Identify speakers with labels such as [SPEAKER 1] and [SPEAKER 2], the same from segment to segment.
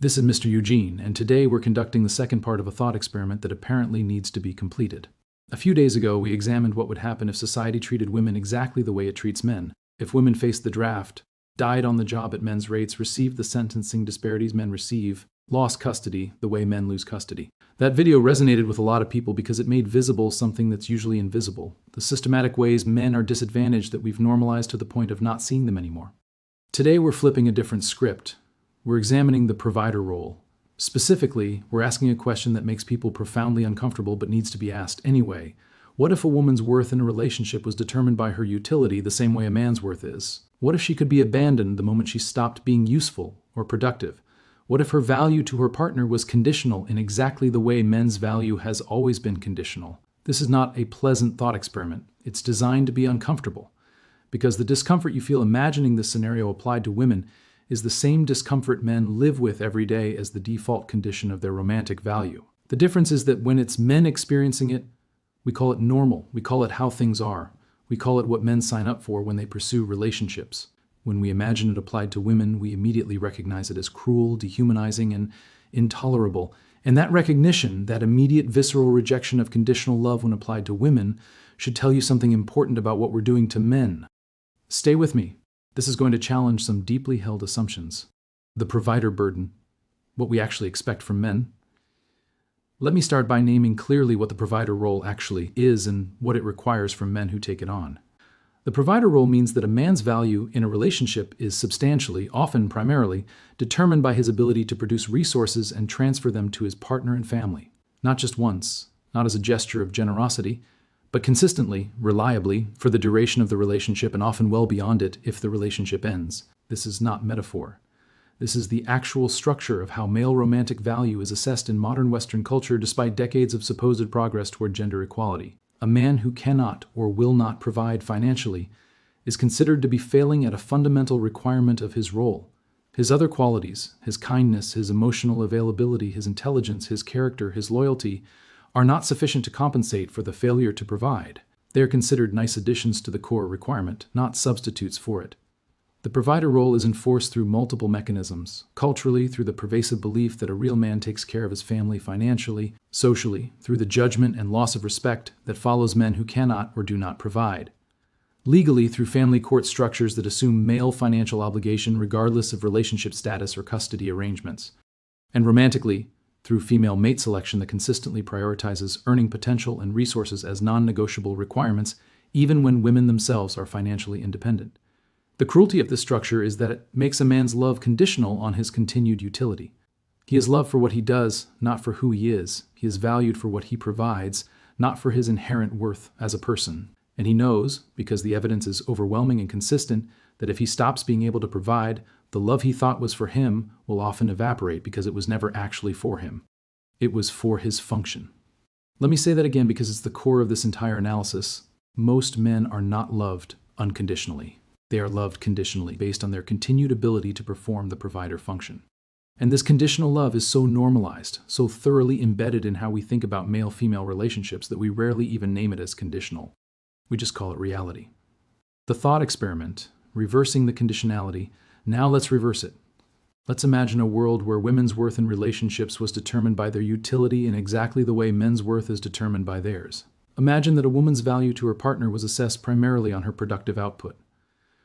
[SPEAKER 1] This is Mr. Eugene, and today we're conducting the second part of a thought experiment that apparently needs to be completed. A few days ago, we examined what would happen if society treated women exactly the way it treats men. If women faced the draft, died on the job at men's rates, received the sentencing disparities men receive, lost custody the way men lose custody. That video resonated with a lot of people because it made visible something that's usually invisible: the systematic ways men are disadvantaged that we've normalized to the point of not seeing them anymore. Today we're flipping a different script. We're examining the provider role. Specifically, we're asking a question that makes people profoundly uncomfortable but needs to be asked anyway. What if a woman's worth in a relationship was determined by her utility the same way a man's worth is? What if she could be abandoned the moment she stopped being useful or productive? What if her value to her partner was conditional in exactly the way men's value has always been conditional? This is not a pleasant thought experiment. It's designed to be uncomfortable, because the discomfort you feel imagining this scenario applied to women is the same discomfort men live with every day as the default condition of their romantic value. The difference is that when it's men experiencing it, we call it normal. We call it how things are. We call it what men sign up for when they pursue relationships. When we imagine it applied to women, we immediately recognize it as cruel, dehumanizing, and intolerable. And that recognition, that immediate visceral rejection of conditional love when applied to women, should tell you something important about what we're doing to men. Stay with me. This is going to challenge some deeply held assumptions. The provider burden, what we actually expect from men. Let me start by naming clearly what the provider role actually is and what it requires from men who take it on. The provider role means that a man's value in a relationship is substantially, often primarily, determined by his ability to produce resources and transfer them to his partner and family. Not just once, not as a gesture of generosity, but consistently, reliably, for the duration of the relationship and often well beyond it if the relationship ends. This is not metaphor. This is the actual structure of how male romantic value is assessed in modern Western culture despite decades of supposed progress toward gender equality. A man who cannot or will not provide financially is considered to be failing at a fundamental requirement of his role. His other qualities, his kindness, his emotional availability, his intelligence, his character, his loyalty, are not sufficient to compensate for the failure to provide. They are considered nice additions to the core requirement, not substitutes for it. The provider role is enforced through multiple mechanisms: culturally, through the pervasive belief that a real man takes care of his family financially; socially, through the judgment and loss of respect that follows men who cannot or do not provide; legally, through family court structures that assume male financial obligation regardless of relationship status or custody arrangements; and romantically, through female mate selection that consistently prioritizes earning potential and resources as non-negotiable requirements, even when women themselves are financially independent. The cruelty of this structure is that it makes a man's love conditional on his continued utility. He is loved for what he does, not for who he is. He is valued for what he provides, not for his inherent worth as a person. And he knows, because the evidence is overwhelming and consistent, that if he stops being able to provide, the love he thought was for him will often evaporate because it was never actually for him. It was for his function. Let me say that again because it's the core of this entire analysis. Most men are not loved unconditionally. They are loved conditionally based on their continued ability to perform the provider function. And this conditional love is so normalized, so thoroughly embedded in how we think about male-female relationships that we rarely even name it as conditional. We just call it reality. The thought experiment, reversing the conditionality. Now let's reverse it. Let's imagine a world where women's worth in relationships was determined by their utility in exactly the way men's worth is determined by theirs. Imagine that a woman's value to her partner was assessed primarily on her productive output,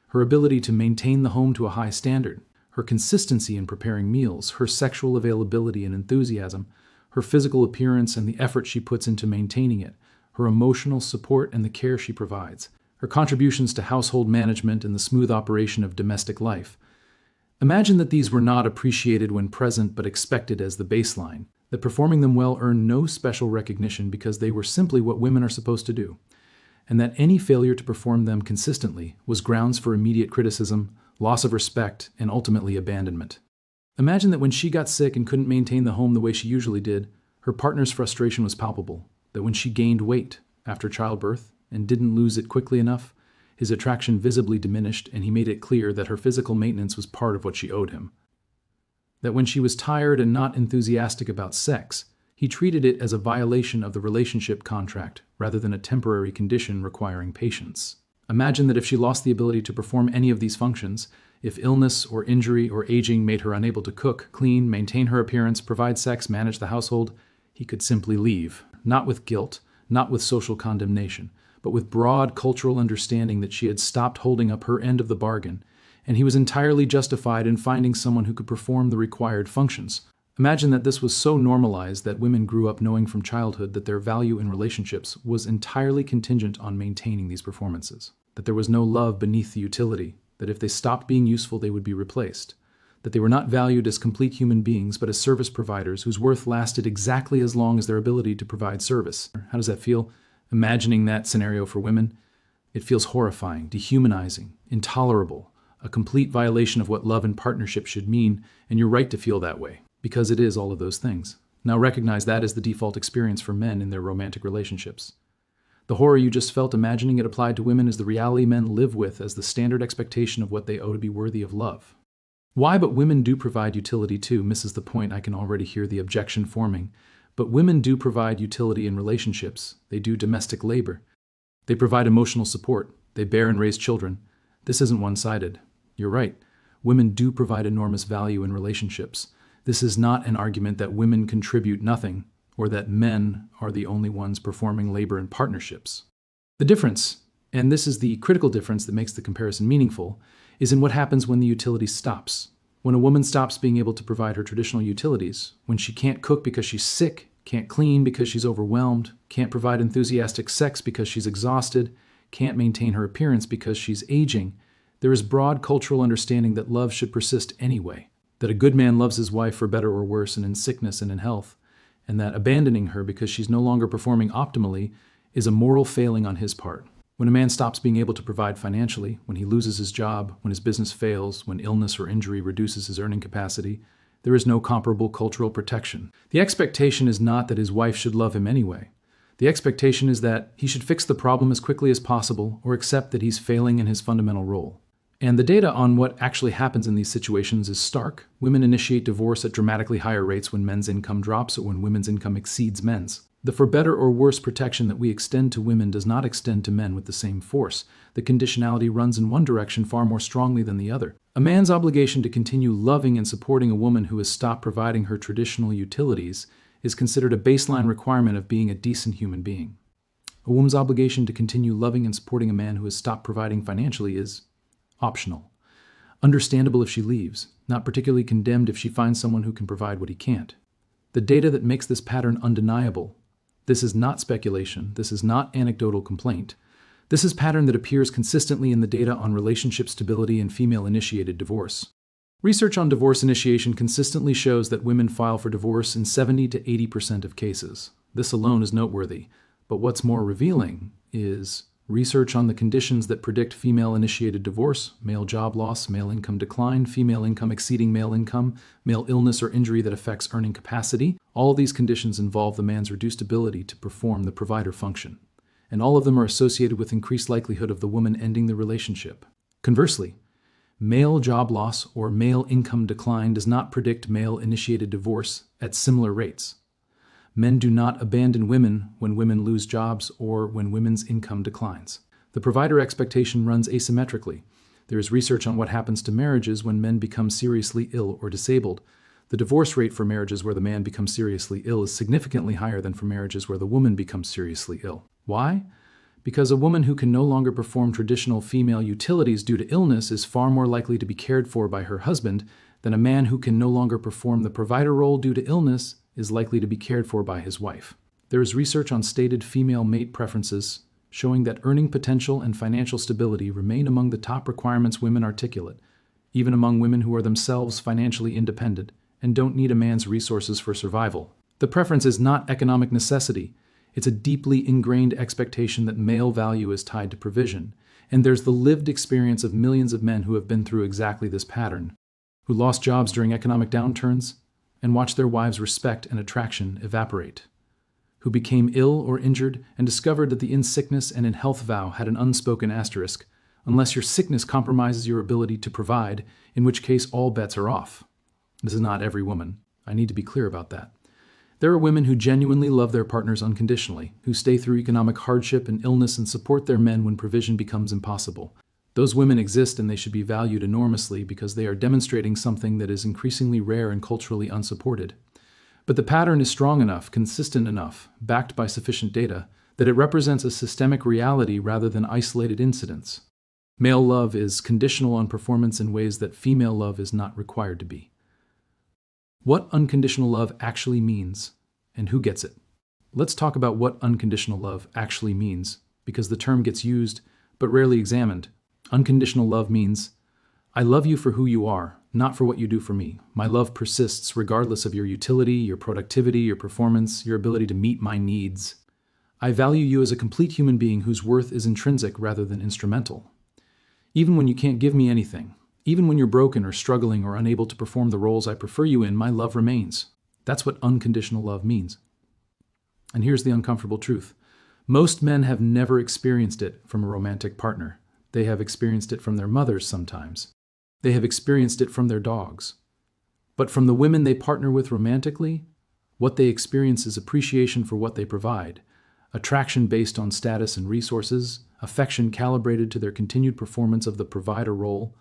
[SPEAKER 1] her ability to maintain the home to a high standard, her consistency in preparing meals, her sexual availability and enthusiasm, her physical appearance and the effort she puts into maintaining it, her emotional support and the care she provides, her contributions to household management and the smooth operation of domestic life. Imagine that these were not appreciated when present but expected as the baseline, that performing them well earned no special recognition because they were simply what women are supposed to do, and that any failure to perform them consistently was grounds for immediate criticism, loss of respect, and ultimately abandonment. Imagine that when she got sick and couldn't maintain the home the way she usually did, her partner's frustration was palpable, that when she gained weight after childbirth and didn't lose it quickly enough, his attraction visibly diminished and he made it clear that her physical maintenance was part of what she owed him. That when she was tired and not enthusiastic about sex, he treated it as a violation of the relationship contract rather than a temporary condition requiring patience. Imagine that if she lost the ability to perform any of these functions, If illness or injury or aging made her unable to cook, clean, maintain her appearance, provide sex, manage the household, he could simply leave, not with guilt, not with social condemnation, but with broad cultural understanding that she had stopped holding up her end of the bargain, and he was entirely justified in finding someone who could perform the required functions. Imagine that this was so normalized that women grew up knowing from childhood that their value in relationships was entirely contingent on maintaining these performances, that there was no love beneath the utility, that if they stopped being useful they would be replaced, that they were not valued as complete human beings but as service providers whose worth lasted exactly as long as their ability to provide service. How does that feel? Imagining that scenario for women? It feels horrifying, dehumanizing, intolerable, a complete violation of what love and partnership should mean, and you're right to feel that way, because it is all of those things. Now recognize that is the default experience for men in their romantic relationships. The horror you just felt imagining it applied to women is the reality men live with as the standard expectation of what they owe to be worthy of love. Why but women do provide utility too misses the point. I can already hear the objection forming. But women do provide utility in relationships. They do domestic labor. They provide emotional support. They bear and raise children. This isn't one-sided. You're right. Women do provide enormous value in relationships. This is not an argument that women contribute nothing, or that men are the only ones performing labor in partnerships. The difference, and this is the critical difference that makes the comparison meaningful, is in what happens when the utility stops. When a woman stops being able to provide her traditional utilities, when she can't cook because she's sick, can't clean because she's overwhelmed, can't provide enthusiastic sex because she's exhausted, can't maintain her appearance because she's aging, there is broad cultural understanding that love should persist anyway, that a good man loves his wife for better or worse and in sickness and in health, and that abandoning her because she's no longer performing optimally is a moral failing on his part. When a man stops being able to provide financially, when he loses his job, when his business fails, when illness or injury reduces his earning capacity, there is no comparable cultural protection. The expectation is not that his wife should love him anyway. The expectation is that he should fix the problem as quickly as possible or accept that he's failing in his fundamental role. And the data on what actually happens in these situations is stark. Women initiate divorce at dramatically higher rates when men's income drops or when women's income exceeds men's. The for better or worse protection that we extend to women does not extend to men with the same force. The conditionality runs in one direction far more strongly than the other. A man's obligation to continue loving and supporting a woman who has stopped providing her traditional utilities is considered a baseline requirement of being a decent human being. A woman's obligation to continue loving and supporting a man who has stopped providing financially is optional. Understandable if she leaves, not particularly condemned if she finds someone who can provide what he can't. The data that makes this pattern undeniable. This is not speculation. This is not anecdotal complaint. This is pattern that appears consistently in the data on relationship stability and female-initiated divorce. Research on divorce initiation consistently shows that women file for divorce in 70 to 80% of cases. This alone is noteworthy. But what's more revealing is research on the conditions that predict female-initiated divorce, male job loss, male income decline, female income exceeding male income, male illness or injury that affects earning capacity. All of these conditions involve the man's reduced ability to perform the provider function. And all of them are associated with increased likelihood of the woman ending the relationship. Conversely, male job loss or male income decline does not predict male-initiated divorce at similar rates. Men do not abandon women when women lose jobs or when women's income declines. The provider expectation runs asymmetrically. There is research on what happens to marriages when men become seriously ill or disabled. The divorce rate for marriages where the man becomes seriously ill is significantly higher than for marriages where the woman becomes seriously ill. Why? Because a woman who can no longer perform traditional female utilities due to illness is far more likely to be cared for by her husband than a man who can no longer perform the provider role due to illness is likely to be cared for by his wife. There is research on stated female mate preferences showing that earning potential and financial stability remain among the top requirements women articulate, even among women who are themselves financially independent and don't need a man's resources for survival. The preference is not economic necessity. It's a deeply ingrained expectation that male value is tied to provision, and there's the lived experience of millions of men who have been through exactly this pattern, who lost jobs during economic downturns and watched their wives' respect and attraction evaporate, who became ill or injured and discovered that the in sickness and in health vow had an unspoken asterisk, unless your sickness compromises your ability to provide, in which case all bets are off. This is not every woman. I need to be clear about that. There are women who genuinely love their partners unconditionally, who stay through economic hardship and illness and support their men when provision becomes impossible. Those women exist and they should be valued enormously because they are demonstrating something that is increasingly rare and culturally unsupported. But the pattern is strong enough, consistent enough, backed by sufficient data, that it represents a systemic reality rather than isolated incidents. Male love is conditional on performance in ways that female love is not required to be. What unconditional love actually means, and who gets it? Let's talk about what unconditional love actually means, because the term gets used but rarely examined. Unconditional love means, I love you for who you are, not for what you do for me. My love persists regardless of your utility, your productivity, your performance, your ability to meet my needs. I value you as a complete human being whose worth is intrinsic rather than instrumental. Even when you can't give me anything, even when you're broken or struggling or unable to perform the roles I prefer you in, my love remains. That's what unconditional love means. And here's the uncomfortable truth. Most men have never experienced it from a romantic partner. They have experienced it from their mothers sometimes. They have experienced it from their dogs. But from the women they partner with romantically, what they experience is appreciation for what they provide, attraction based on status and resources, affection calibrated to their continued performance of the provider role,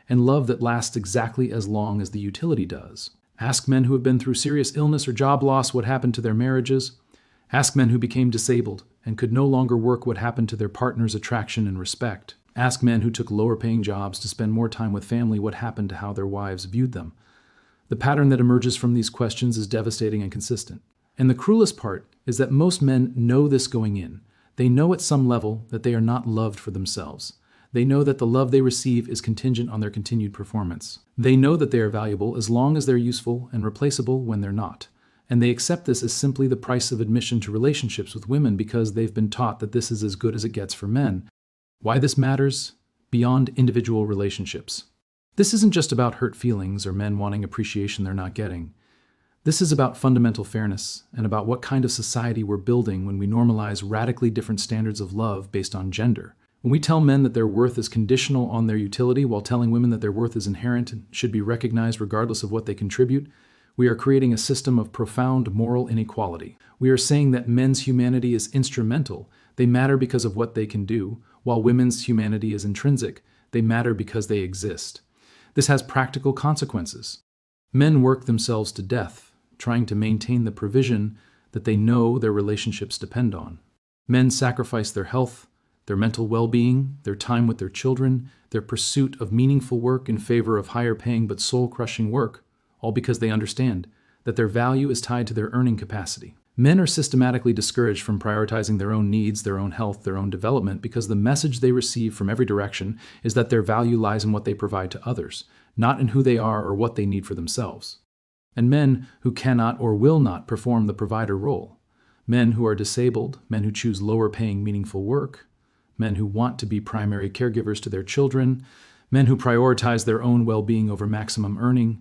[SPEAKER 1] and love that lasts exactly as long as the utility does. Ask men who have been through serious illness or job loss what happened to their marriages. Ask men who became disabled and could no longer work what happened to their partner's attraction and respect. Ask men who took lower-paying jobs to spend more time with family what happened to how their wives viewed them. The pattern that emerges from these questions is devastating and consistent. And the cruelest part is that most men know this going in. They know at some level that they are not loved for themselves. They know that the love they receive is contingent on their continued performance. They know that they are valuable as long as they're useful and replaceable when they're not. And they accept this as simply the price of admission to relationships with women because they've been taught that this is as good as it gets for men. Why this matters? Beyond individual relationships. This isn't just about hurt feelings or men wanting appreciation they're not getting. This is about fundamental fairness and about what kind of society we're building when we normalize radically different standards of love based on gender. When we tell men that their worth is conditional on their utility while telling women that their worth is inherent and should be recognized regardless of what they contribute, we are creating a system of profound moral inequality. We are saying that men's humanity is instrumental. They matter because of what they can do, while women's humanity is intrinsic. They matter because they exist. This has practical consequences. Men work themselves to death, trying to maintain the provision that they know their relationships depend on. Men sacrifice their health, their mental well-being, their time with their children, their pursuit of meaningful work in favor of higher-paying but soul-crushing work, all because they understand that their value is tied to their earning capacity. Men are systematically discouraged from prioritizing their own needs, their own health, their own development, because the message they receive from every direction is that their value lies in what they provide to others, not in who they are or what they need for themselves. And men who cannot or will not perform the provider role, men who are disabled, men who choose lower-paying meaningful work, men who want to be primary caregivers to their children, men who prioritize their own well-being over maximum earning,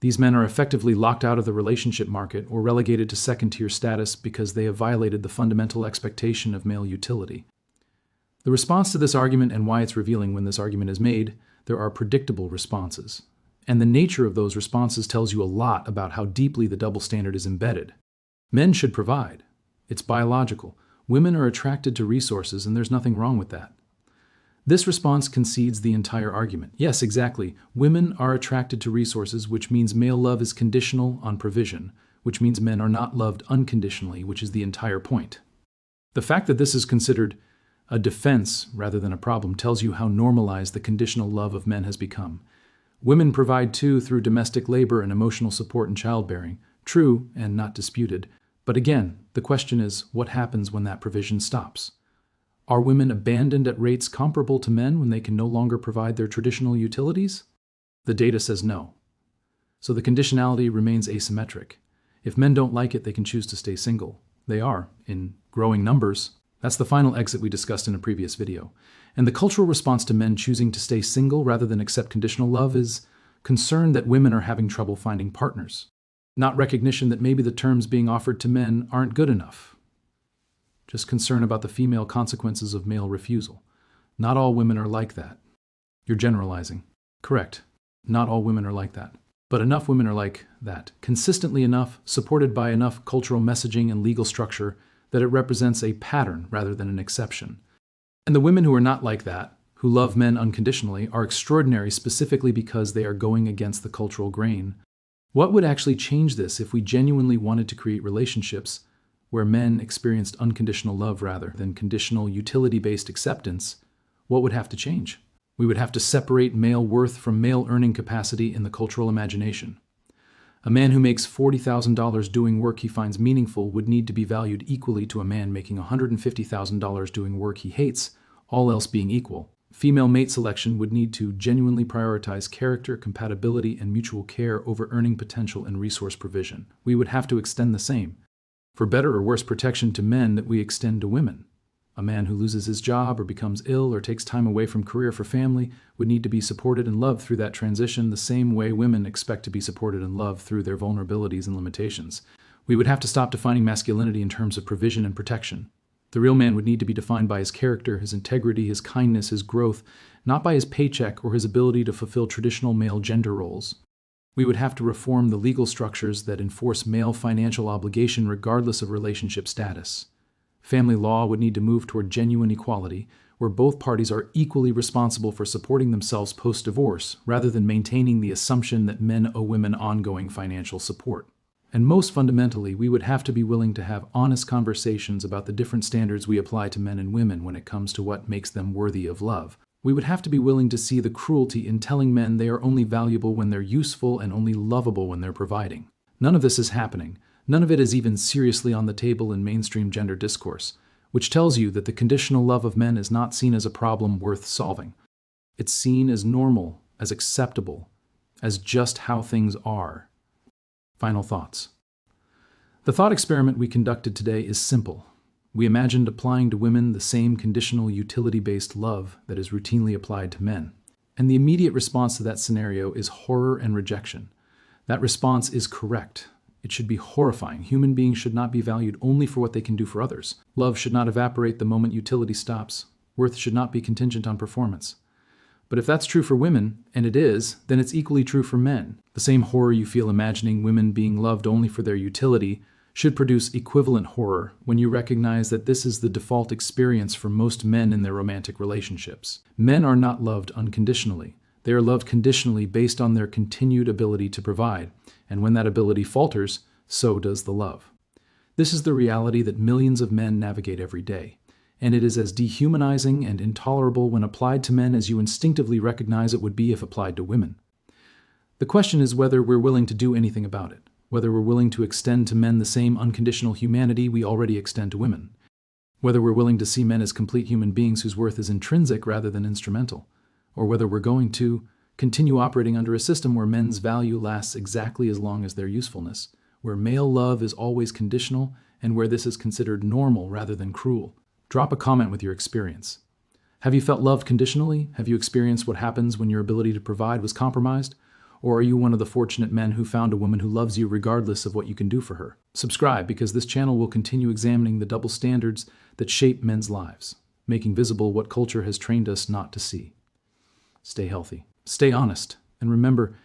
[SPEAKER 1] these men are effectively locked out of the relationship market or relegated to second-tier status because they have violated the fundamental expectation of male utility. The response to this argument and why it's revealing when this argument is made, there are predictable responses. And the nature of those responses tells you a lot about how deeply the double standard is embedded. Men should provide. It's biological. Women are attracted to resources, and there's nothing wrong with that. This response concedes the entire argument. Yes, exactly. Women are attracted to resources, which means male love is conditional on provision, which means men are not loved unconditionally, which is the entire point. The fact that this is considered a defense rather than a problem tells you how normalized the conditional love of men has become. Women provide too through domestic labor and emotional support and childbearing. True and not disputed. But again, the question is, what happens when that provision stops? Are women abandoned at rates comparable to men when they can no longer provide their traditional utilities? The data says no. So the conditionality remains asymmetric. If men don't like it, they can choose to stay single. They are, in growing numbers. That's the final exit we discussed in a previous video. And the cultural response to men choosing to stay single rather than accept conditional love is concern that women are having trouble finding partners, not recognition that maybe the terms being offered to men aren't good enough. Just concern about the female consequences of male refusal. Not all women are like that. You're generalizing. Correct. Not all women are like that. But enough women are like that, consistently enough, supported by enough cultural messaging and legal structure that it represents a pattern rather than an exception. And the women who are not like that, who love men unconditionally are extraordinary specifically because they are going against the cultural grain. What would actually change this if we genuinely wanted to create relationships where men experienced unconditional love rather than conditional utility-based acceptance? What would have to change? We would have to separate male worth from male earning capacity in the cultural imagination. A man who makes $40,000 doing work he finds meaningful would need to be valued equally to a man making $150,000 doing work he hates, all else being equal. Female mate selection would need to genuinely prioritize character, compatibility, and mutual care over earning potential and resource provision. We would have to extend the same, for better or worse protection to men, that we extend to women. A man who loses his job or becomes ill or takes time away from career for family would need to be supported and loved through that transition the same way women expect to be supported and loved through their vulnerabilities and limitations. We would have to stop defining masculinity in terms of provision and protection. The real man would need to be defined by his character, his integrity, his kindness, his growth, not by his paycheck or his ability to fulfill traditional male gender roles. We would have to reform the legal structures that enforce male financial obligation regardless of relationship status. Family law would need to move toward genuine equality, where both parties are equally responsible for supporting themselves post-divorce, rather than maintaining the assumption that men owe women ongoing financial support. And most fundamentally, we would have to be willing to have honest conversations about the different standards we apply to men and women when it comes to what makes them worthy of love. We would have to be willing to see the cruelty in telling men they are only valuable when they're useful and only lovable when they're providing. None of this is happening. None of it is even seriously on the table in mainstream gender discourse, which tells you that the conditional love of men is not seen as a problem worth solving. It's seen as normal, as acceptable, as just how things are. Final thoughts. The thought experiment we conducted today is simple. We imagined applying to women the same conditional utility-based love that is routinely applied to men. And the immediate response to that scenario is horror and rejection. That response is correct. It should be horrifying. Human beings should not be valued only for what they can do for others. Love should not evaporate the moment utility stops. Worth should not be contingent on performance. But if that's true for women, and it is, then it's equally true for men. The same horror you feel imagining women being loved only for their utility should produce equivalent horror when you recognize that this is the default experience for most men in their romantic relationships. Men are not loved unconditionally. They are loved conditionally based on their continued ability to provide, and when that ability falters, so does the love. This is the reality that millions of men navigate every day, and it is as dehumanizing and intolerable when applied to men as you instinctively recognize it would be if applied to women. The question is whether we're willing to do anything about it, whether we're willing to extend to men the same unconditional humanity we already extend to women, whether we're willing to see men as complete human beings whose worth is intrinsic rather than instrumental, or whether we're going to continue operating under a system where men's value lasts exactly as long as their usefulness, where male love is always conditional, and where this is considered normal rather than cruel. Drop a comment with your experience. Have you felt loved conditionally? Have you experienced what happens when your ability to provide was compromised? Or are you one of the fortunate men who found a woman who loves you regardless of what you can do for her? Subscribe, because this channel will continue examining the double standards that shape men's lives, making visible what culture has trained us not to see. Stay healthy, stay honest, and remember,